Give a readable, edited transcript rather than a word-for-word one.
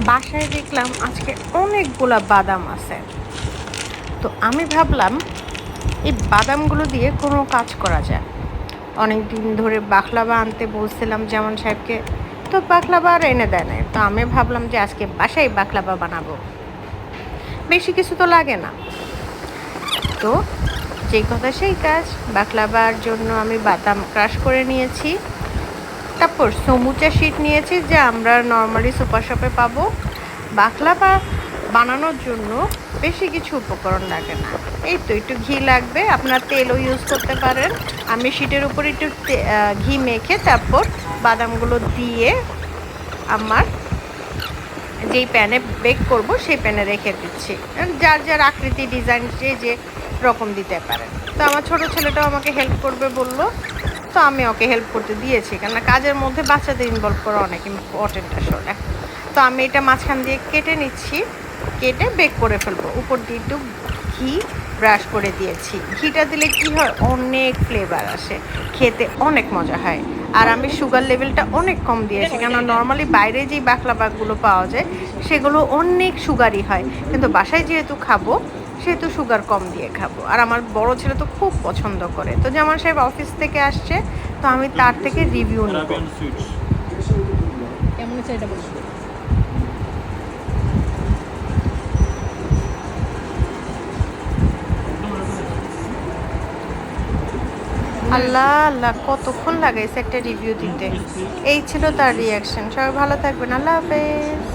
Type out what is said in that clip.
বাসায় দেখলাম আজকে অনেকগুলা বাদাম আছে। তো আমি ভাবলাম এই বাদামগুলো দিয়ে কোনো কাজ করা যায়। অনেক দিন ধরে বাখলাবা আনতে বলছিলাম জামান সাহেবকে, তো বাখলাবা আর এনে দেয় নাই। তো আমি ভাবলাম যে আজকে বাসায় বাখলাবা বানাবো, বেশি কিছু তো লাগে না। তো যেই কথা সেই কাজ, বাখলাবার জন্য আমি বাদাম ক্রাশ করে নিয়েছি, তারপর সমুচা শিট নিয়েছি যা আমরা নর্মালি সুপার শপে পাবো। বাখলাভা বানানোর জন্য বেশি কিছু উপকরণ লাগে না, এই তো একটু ঘি লাগবে, আপনার তেলও ইউজ করতে পারেন। আমি শিটের উপর একটু ঘি মেখে তারপর বাদামগুলো দিয়ে আমার যেই প্যানে বেক করব সেই প্যানে রেখে দিচ্ছি। যার যার আকৃতি ডিজাইন যে রকম দিতে পারেন। তো আমার ছোট ছেলেটাও আমাকে হেল্প করবে বললো, তো আমি ওকে হেল্প করতে দিয়েছি, কেননা কাজের মধ্যে বাচ্চাদের ইনভলভ করা অনেক ইম্পর্টেন্ট আসলে। তো আমি এটা মাঝখান দিয়ে কেটে নিচ্ছি, কেটে বেক করে ফেলবো। উপর দিয়ে একটু ঘি ব্রাশ করে দিয়েছি। ঘিটা দিলে কি হয়, অনেক ফ্লেভার আসে, খেতে অনেক মজা হয়। আর আমি সুগার লেভেলটা অনেক কম দিয়েছি, কেননা নর্মালি বাইরে যেই বাকলাবাগুলো পাওয়া যায় সেগুলো অনেক সুগারই হয়, কিন্তু বাসায় যেহেতু খাবো সেহেতু সুগার কম দিয়ে খাবো। আর আমার বড় ছেলে তো খুব পছন্দ করে। তো জামান সাহেব অফিস থেকে আসছে, তো আমি তার থেকে রিভিউ নেব। কেমন হচ্ছে এটা বলুন। আল্লাহ আল্লাহ, কতক্ষণ লাগাইছে একটা রিভিউ দিতে। এই ছিল তার রিয়াকশন। সবাই ভালো থাকবেন, আল্লাহ হাফেজ।